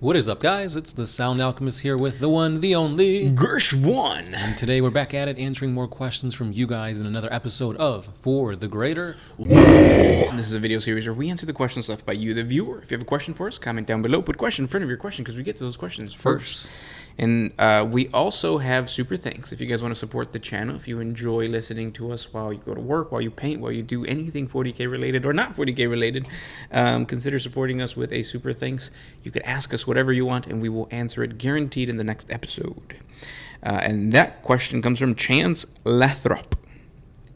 What is up, guys? It's the Sound Alchemist here with the one, the only Gersh1. And today we're back at it, answering more questions from you guys in another episode of For the Greater. This is a video series where we answer the questions left by you, the viewer. If you have a question for us, comment down below. Put question in front of your question because we get to those questions first. And we also have super thanks. If you guys want to support the channel, if you enjoy listening to us while you go to work, while you paint, while you do anything 40K related or not 40K related, consider supporting us with a super thanks. You could ask us whatever you want, and we will answer it guaranteed in the next episode. And that question comes from Chance Lathrop.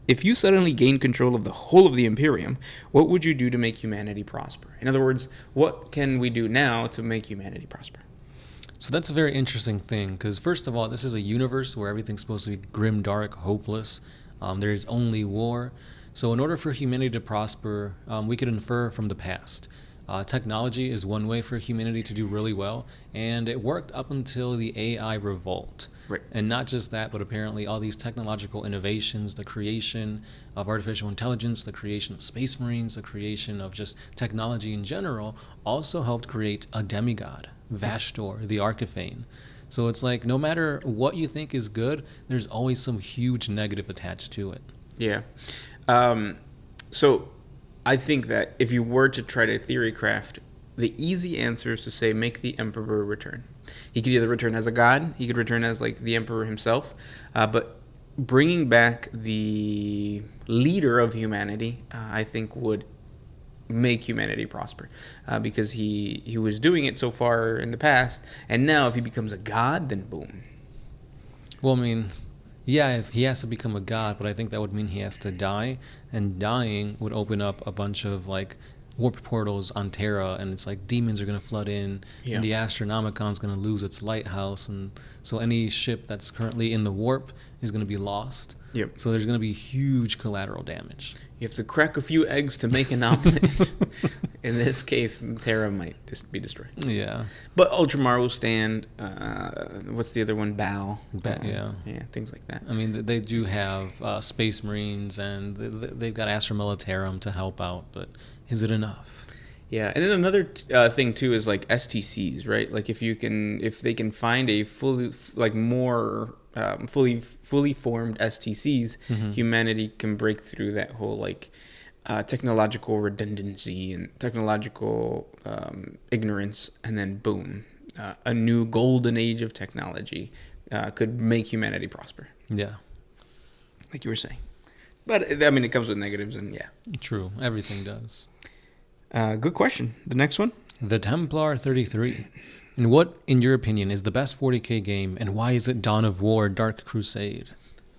If you suddenly gain control of the whole of the Imperium, what would you do to make humanity prosper? In other words, what can we do now to make humanity prosper? So that's a very interesting thing, because first of all, this is a universe where everything's supposed to be grim, dark, hopeless. There is only war. So in order for humanity to prosper, we could infer from the past. Technology is one way for humanity to do really well, and it worked up until the AI revolt. Right. And not just that, but apparently all these technological innovations, the creation of artificial intelligence, the creation of space marines, the creation of just technology in general, also helped create a demigod, Vashtor, the Archifane. So it's like no matter what you think is good, there's always some huge negative attached to it. Yeah. So I think that if you were to try to theory craft, the easy answer is to say make the Emperor return. He could either return as a god, he could return as like the Emperor himself, but bringing back the leader of humanity, I think would make humanity prosper, because he was doing it so far in the past, and now if he becomes a god, then boom. Well, I mean, yeah, if he has to become a god, but I think that would mean he has to die, and dying would open up a bunch of like warp portals on Terra, and it's like demons are going to flood in, and the Astronomicon's going to lose its lighthouse, and so any ship that's currently in the warp is going to be lost. Yep. So there's going to be huge collateral damage. You have to crack a few eggs to make an omelet. In this case, Terra might just be destroyed. Yeah. But Ultramar will stand. What's the other one? Bao. Yeah. Yeah, things like that. I mean, they do have Space Marines, and they've got Astra Militarum to help out, but is it enough? Yeah, and then another thing too is like STCs, right? Like if they can find a fully formed STCs, humanity can break through that whole like technological redundancy and technological ignorance, and then boom, a new golden age of technology could make humanity prosper. Yeah, like you were saying. But I mean, it comes with negatives, and yeah, true. Everything does. Good question. The next one, the Templar 33. And what, in your opinion, is the best 40K game, and why is it Dawn of War, Dark Crusade?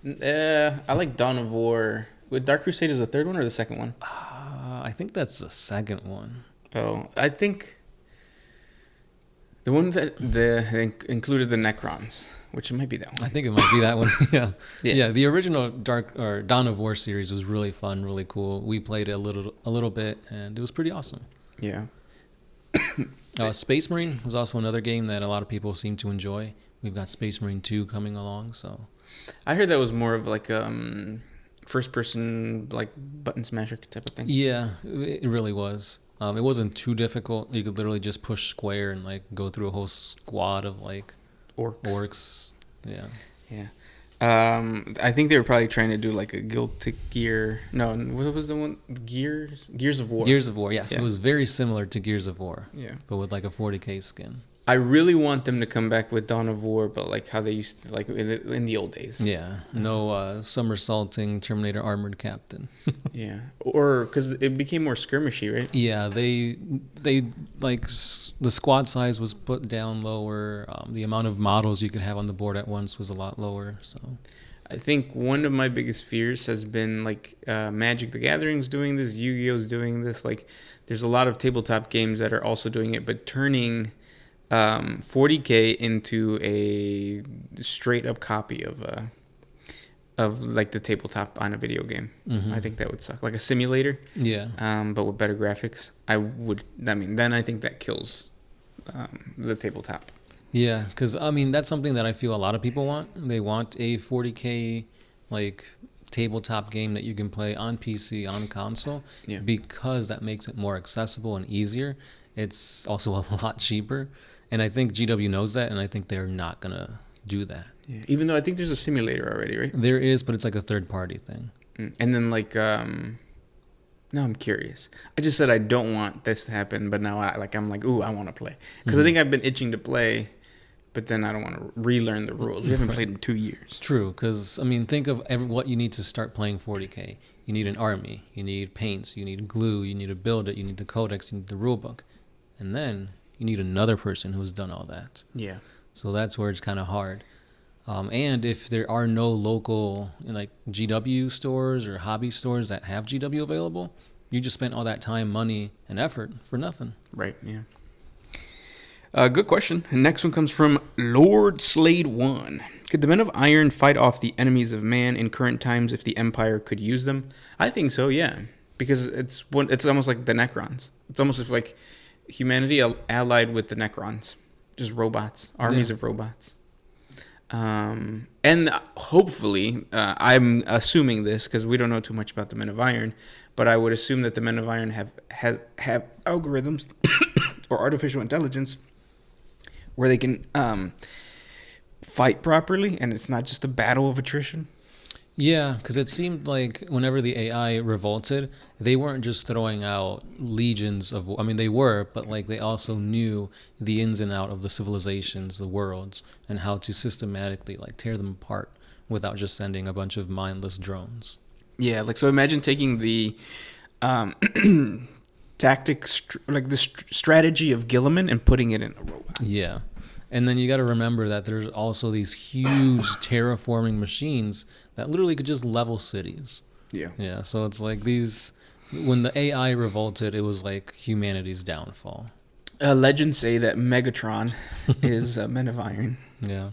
I like Dawn of War. With Dark Crusade is the third one or the second one? I think that's the second one. Oh, I think the one that included the Necrons, which it might be that one. I think it might be that one. Yeah. The original Dawn of War series was really fun, really cool. We played it a little bit, and it was pretty awesome. Yeah. Space Marine was also another game that a lot of people seem to enjoy. We've got Space Marine 2 coming along, so I heard that was more of like first person like button smasher type of thing. Yeah, it really was. It wasn't too difficult. You could literally just push square and like go through a whole squad of like orcs. Yeah. I think they were probably trying to do like a Guilty Gear. No, what was the one? Gears of War. Gears of War, yes. Yeah. It was very similar to Gears of War. Yeah. But with like a 40K skin. I really want them to come back with Dawn of War, but like how they used to, like in the old days. Yeah. No somersaulting Terminator armored captain. Yeah. Or because it became more skirmishy, right? Yeah, they like the squad size was put down lower. The amount of models you could have on the board at once was a lot lower. So I think one of my biggest fears has been like Magic the Gathering's doing this, Yu-Gi-Oh's doing this. Like there's a lot of tabletop games that are also doing it, but turning 40K into a straight up copy of like the tabletop on a video game. I think that would suck. Like a simulator. Yeah. But with better graphics. Then I think that kills the tabletop. Yeah, because I mean that's something that I feel a lot of people want. They want a 40K like tabletop game that you can play on PC, on console, because that makes it more accessible and easier. It's also a lot cheaper. And I think GW knows that, and I think they're not going to do that. Yeah. Even though I think there's a simulator already, right? There is, but it's like a third-party thing. And then like, now I'm curious. I just said I don't want this to happen, but now I'm like, ooh, I want to play. Because I think I've been itching to play, but then I don't want to relearn the rules. We haven't played in 2 years. True, because, I mean, think of what you need to start playing 40K. You need an army, you need paints, you need glue, you need to build it, you need the codex, you need the rulebook. And then you need another person who's done all that. Yeah. So that's where it's kind of hard. And if there are no local like GW stores or hobby stores that have GW available, you just spent all that time, money, and effort for nothing. Right, yeah. Good question. The next one comes from Lord Slade 1. Could the Men of Iron fight off the enemies of man in current times if the Empire could use them? I think so, yeah. Because it's almost like the Necrons. It's almost as like humanity allied with the Necrons. Just robots. Armies of robots. And hopefully, I'm assuming this because we don't know too much about the Men of Iron, but I would assume that the Men of Iron have algorithms or artificial intelligence where they can fight properly, and it's not just a battle of attrition. Yeah, because it seemed like whenever the AI revolted, they weren't just throwing out legions of... I mean, they were, but like they also knew the ins and out of the civilizations, the worlds, and how to systematically like tear them apart without just sending a bunch of mindless drones. Yeah, like so imagine taking the strategy of Gilliman and putting it in a robot. Yeah. And then you got to remember that there's also these huge terraforming machines that literally could just level cities. Yeah. Yeah. So it's like these, when the AI revolted, it was like humanity's downfall. Legends say that Megatron is Men of Iron. Yeah.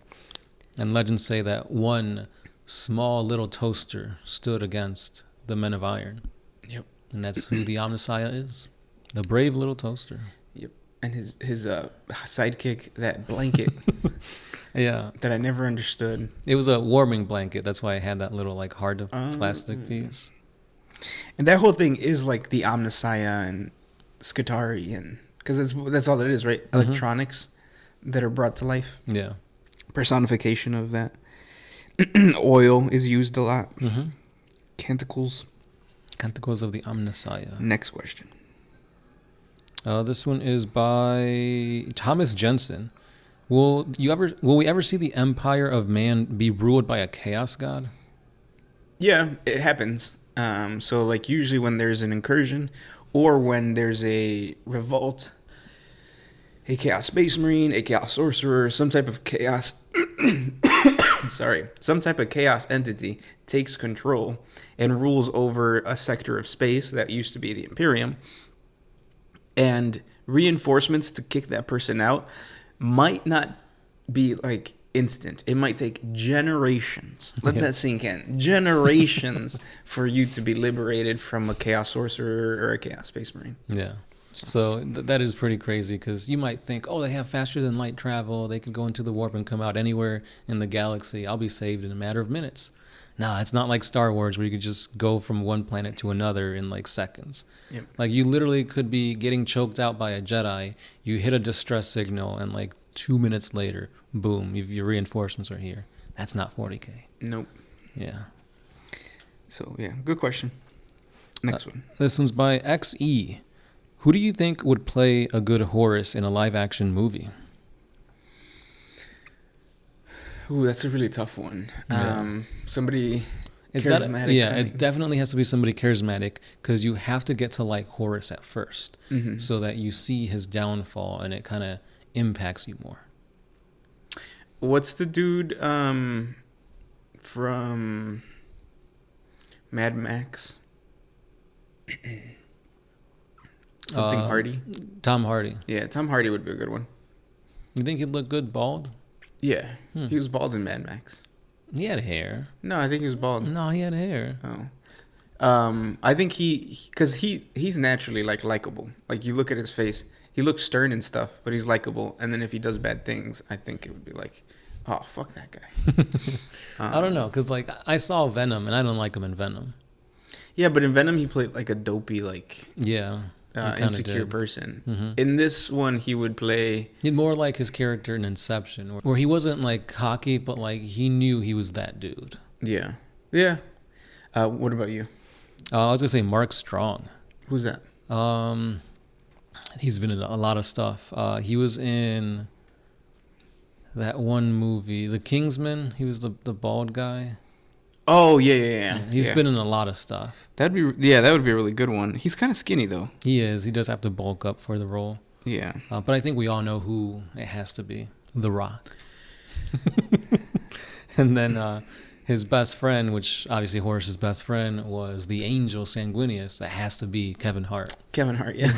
And legends say that one small little toaster stood against the Men of Iron. Yep. And that's who the Omnissiah is. The brave little toaster. Yep. And his sidekick, that blanket. Yeah. That I never understood. It was a warming blanket. That's why I had that little like hard plastic piece. And that whole thing is like the Omnissiah and Skitarii, and because that's all it is, right? Mm-hmm. Electronics that are brought to life. Yeah. Personification of that. Oil is used a lot. Mm-hmm. Canticles of the Omnissiah. Next question. This one is by Thomas Jensen. Will we ever see the Empire of Man be ruled by a chaos god? Yeah, it happens. So like usually when there's an incursion or when there's a revolt, a chaos space marine, a chaos sorcerer, some type of chaos some type of chaos entity takes control and rules over a sector of space that used to be the Imperium. And reinforcements to kick that person out might not be like instant. It might take generations. Let that sink in. Generations for you to be liberated from a chaos sorcerer or a chaos space marine. Yeah. So that is pretty crazy because you might think, oh, they have faster than light travel. They could go into the warp and come out anywhere in the galaxy. I'll be saved in a matter of minutes. No, it's not like Star Wars where you could just go from one planet to another in like seconds. Yep. Like you literally could be getting choked out by a Jedi. You hit a distress signal and like 2 minutes later, boom, your reinforcements are here. That's not 40K. Nope. Yeah. So yeah, good question. Next one. This one's by XE. Who do you think would play a good Horus in a live-action movie? Ooh, that's a really tough one. Yeah. Somebody charismatic. It definitely has to be somebody charismatic because you have to get to like Horus at first so that you see his downfall and it kind of impacts you more. What's the dude from Mad Max? Something Hardy? Tom Hardy. Yeah, Tom Hardy would be a good one. You think he'd look good bald? Yeah. He was bald in Mad Max. He had hair. No, I think he was bald. No, he had hair. Oh. I think he's naturally like likable. Like you look at his face, he looks stern and stuff, but he's likable. And then if he does bad things, I think it would be like, oh, fuck that guy. I don't know, because like I saw Venom and I don't like him in Venom. Yeah, but in Venom he played like a dopey, like... Yeah. insecure person. In this one, he would play more like his character in Inception, where he wasn't like cocky, but like he knew he was that dude. Yeah. What about you? I was gonna say Mark Strong. Who's that? He's been in a lot of stuff. He was in that one movie, The Kingsman. He was the bald guy. Oh yeah. He's been in a lot of stuff. That would be a really good one. He's kind of skinny though. He is. He does have to bulk up for the role. Yeah. But I think we all know who it has to be. The Rock. And then his best friend, which obviously Horace's best friend, was the angel Sanguinius. That has to be Kevin Hart. Kevin Hart, yeah.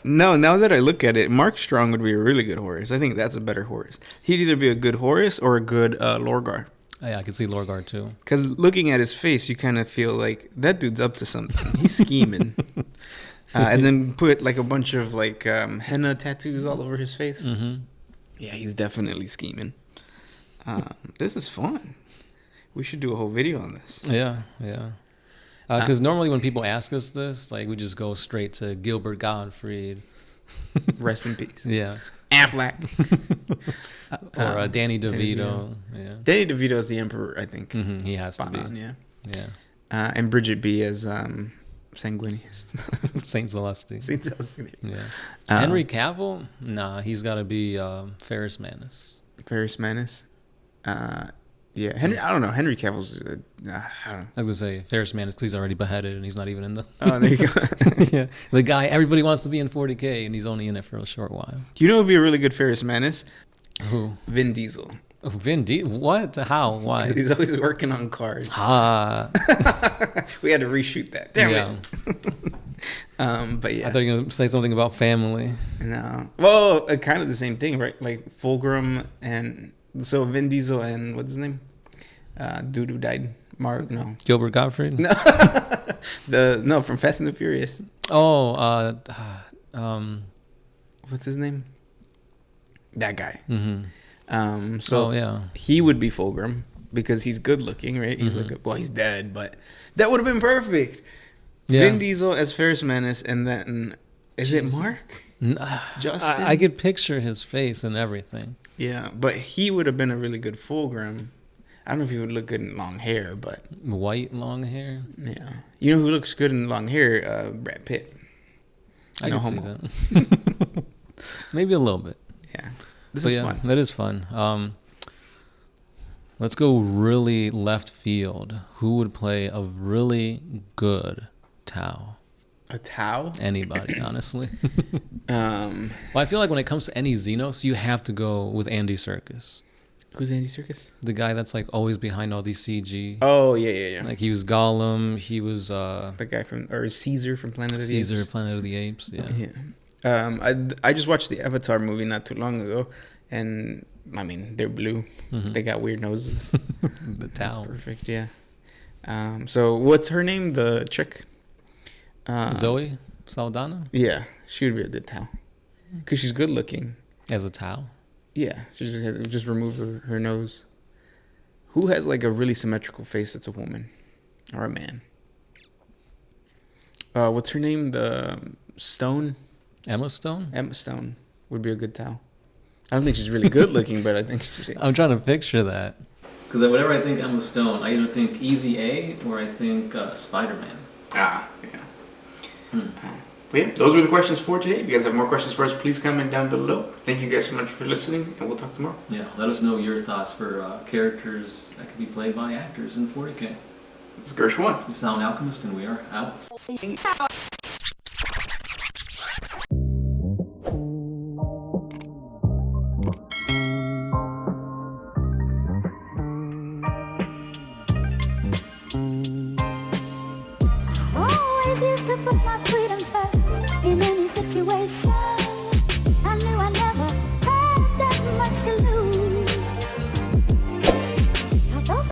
No, now that I look at it, Mark Strong would be a really good Horus. I think that's a better Horus. He'd either be a good Horus or a good Lorgar. Yeah, I could see Lorgar too. Because looking at his face, you kind of feel like that dude's up to something. He's scheming. And then put like a bunch of like henna tattoos all over his face. Mm-hmm. Yeah, he's definitely scheming. This is fun. We should do a whole video on this. Yeah. Because normally when people ask us this, like we just go straight to Gilbert Gottfried. Rest in peace. Yeah. Affleck. Or Danny DeVito. Yeah. Danny DeVito is the Emperor, I think. Mm-hmm. He has to be. Yeah. And Bridget B as Sanguinius. Saint Celestine. Saint Celestine. Yeah. Henry Cavill? Nah, he's got to be Ferrus Manus. Ferrus Manus. Yeah, I don't know. Henry Cavill's. I don't know. I was gonna say Ferrus Manus because he's already beheaded and he's not even in the. Oh, there you go. Yeah, the guy everybody wants to be in 40K and he's only in it for a short while. You know, who'd be a really good Ferrus Manus? Who? Vin Diesel. Oh, Vin Diesel? What? How? Why? He's always working on cars. We had to reshoot that. Damn it. But yeah. I thought you were gonna say something about family. No. Well, kind of the same thing, right? Like Fulgrim and so Vin Diesel and what's his name? Dude who died. Gilbert Gottfried? No. From Fast and the Furious. Oh, what's his name? That guy. Mm-hmm. He would be Fulgrim because he's good looking, right? He's he's dead, but that would have been perfect. Yeah. Vin Diesel as Ferrus Manus, and then is it Mark? Justin? I could picture his face and everything. Yeah, but he would have been a really good Fulgrim. I don't know if he would look good in long hair, but white long hair. Yeah, you know who looks good in long hair? Brad Pitt. I can see that. Maybe a little bit. Yeah, this is fun. That is fun. Let's go really left field. Who would play a really good Tau? A Tau? Anybody, honestly. Well, I feel like when it comes to any Xenos, you have to go with Andy Serkis. Who's Andy Serkis? The guy that's like always behind all these CG. Oh yeah. Like he was Gollum. He was the guy from Caesar from Planet of the Apes. Caesar, Planet of the Apes. Yeah. I just watched the Avatar movie not too long ago, and I mean they're blue. Mm-hmm. They got weird noses. The Tau. That's perfect. Yeah. So what's her name? The chick. Zoe Saldana? Yeah, she would be a good Tau. Because she's good looking. As a Tau? Yeah, she just remove her nose. Who has like a really symmetrical face that's a woman? Or a man? What's her name? The Stone? Emma Stone? Emma Stone would be a good Tau. I don't think she's really good looking, but I think she's... I'm trying to picture that. Because whenever I think Emma Stone, I either think Easy A or I think Spider-Man. Yeah. But yeah, those were the questions for today. If you guys have more questions for us, please comment down below. Thank you guys so much for listening, and we'll talk tomorrow. Yeah, let us know your thoughts for characters that could be played by actors in 40K. This is Gersh1. I'm Sound Alchemist, and we are out. Always used to put my freedom first in any situation.